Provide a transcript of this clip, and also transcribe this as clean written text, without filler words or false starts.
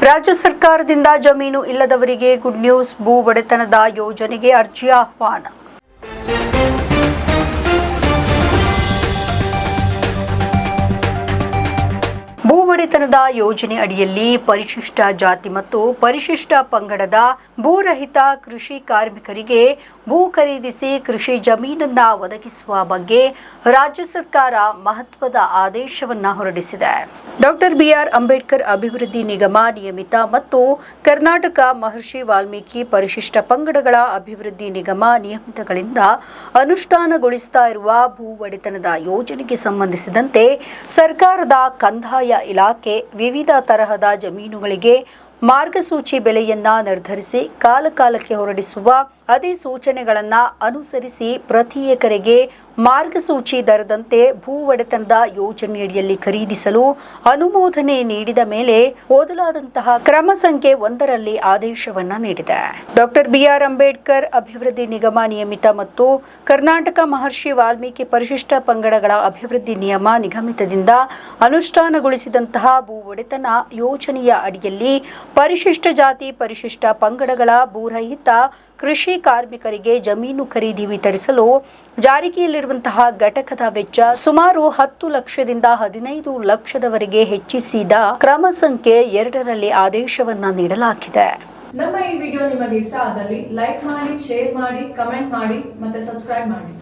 ರಾಜ್ಯ ಸರ್ಕಾರದಿಂದ ಜಮೀನು ಇಲ್ಲದವರಿಗೆ ಗುಡ್ ನ್ಯೂಸ್. ಭೂ ಒಡೆತನದ ಯೋಜನೆಗೆ ಅರ್ಜಿ ಆಹ್ವಾನ. ಭೂ ಒಡೆತನದ ಯೋಜನೆ ಅಡಿಯಲ್ಲಿ ಪರಿಶಿಷ್ಟ ಜಾತಿ ಮತ್ತು ಪರಿಶಿಷ್ಟ ಪಂಗಡದ ಭೂರಹಿತ ಕೃಷಿ ಕಾರ್ಮಿಕರಿಗೆ ಭೂ ಖರೀದಿಸಿ ಕೃಷಿ ಜಮೀನನ್ನ ಒದಗಿಸುವ ಬಗ್ಗೆ ರಾಜ್ಯ ಸರ್ಕಾರ ಮಹತ್ವದ ಆದೇಶವನ್ನು ಹೊರಡಿಸಿದೆ. ಡಾಕ್ಟರ್ ಬಿಆರ್ ಅಂಬೇಡ್ಕರ್ ಅಭಿವೃದ್ಧಿ ನಿಗಮ ನಿಯಮಿತ ಮತ್ತು ಕರ್ನಾಟಕ ಮಹರ್ಷಿ ವಾಲ್ಮೀಕಿ ಪರಿಶಿಷ್ಟ ಪಂಗಡಗಳ ಅಭಿವೃದ್ಧಿ ನಿಗಮ ನಿಯಮಿತಗಳಿಂದ ಅನುಷ್ಠಾನಗೊಳಿಸ್ತಾ ಇರುವ ಭೂ ಒಡೆತನದ ಯೋಜನೆಗೆ ಸಂಬಂಧಿಸಿದಂತೆ ಸರ್ಕಾರದ ಕಂದಾಯ ಇಲಾಖೆ ವಿವಿಧ ತರಹದ ಜಮೀನುಗಳಿಗೆ ಮಾರ್ಗಸೂಚಿ ಬೆಲೆಯನ್ನ ನಿರ್ಧರಿಸಿ ಕಾಲಕಾಲಕ್ಕೆ ಹೊರಡಿಸುವ ಅಧಿಸೂಚನೆಗಳನ್ನು ಅನುಸರಿಸಿ ಪ್ರತಿ ಎಕರೆಗೆ ಮಾರ್ಗಸೂಚಿ ದರದಂತೆ ಭೂ ಒಡೆತನದ ಯೋಜನೆಯಡಿಯಲ್ಲಿ ಖರೀದಿಸಲು ಅನುಮೋದನೆ ನೀಡಿದ ಮೇಲೆ ಓದಲಾದಂತಹ ಕ್ರಮ ಸಂಖ್ಯೆ 1ರಲ್ಲಿ ಆದೇಶವನ್ನ ನೀಡಿದೆ. ಡಾಕ್ಟರ್ ಬಿಆರ್ ಅಂಬೇಡ್ಕರ್ ಅಭಿವೃದ್ಧಿ ನಿಗಮ ನಿಯಮಿತ ಮತ್ತು ಕರ್ನಾಟಕ ಮಹರ್ಷಿ ವಾಲ್ಮೀಕಿ ಪರಿಶಿಷ್ಟ ಪಂಗಡಗಳ ಅಭಿವೃದ್ಧಿ ನಿಯಮ ನಿಗಮಿತದಿಂದ ಅನುಷ್ಠಾನಗೊಳಿಸಿದಂತಹ ಭೂ ಒಡೆತನ ಯೋಜನೆಯ ಅಡಿಯಲ್ಲಿ ಪರಿಶಿಷ್ಟ ಜಾತಿ ಪರಿಶಿಷ್ಟ ಪಂಗಡಗಳ ಭೂರಹಿತ ಕೃಷಿ ಕಾರ್ಮಿಕರಿಗೆ ಜಮೀನು ಖರೀದಿ ವಿತರಿಸಲು ಜಾರಿಗೆಯಲ್ಲಿರುವಂತಹ ಘಟಕದ ವೆಚ್ಚ ಸುಮಾರು 10 ಲಕ್ಷದಿಂದ 15 ಲಕ್ಷದವರೆಗೆ ಹೆಚ್ಚಿಸಿದ ಕ್ರಮ ಸಂಖ್ಯೆ 2ರಲ್ಲಿ ಆದೇಶವನ್ನ ನೀಡಲಾಗಿದೆ. ನಮ್ಮ ಈ ವಿಡಿಯೋ ನಿಮಗೆ ಇಷ್ಟ ಆದಲ್ಲಿ ಲೈಕ್ ಮಾಡಿ, ಶೇರ್ ಮಾಡಿ, ಕಮೆಂಟ್ ಮಾಡಿ ಮತ್ತೆ ಸಬ್ಸ್ಕ್ರೈಬ್ ಮಾಡಿ.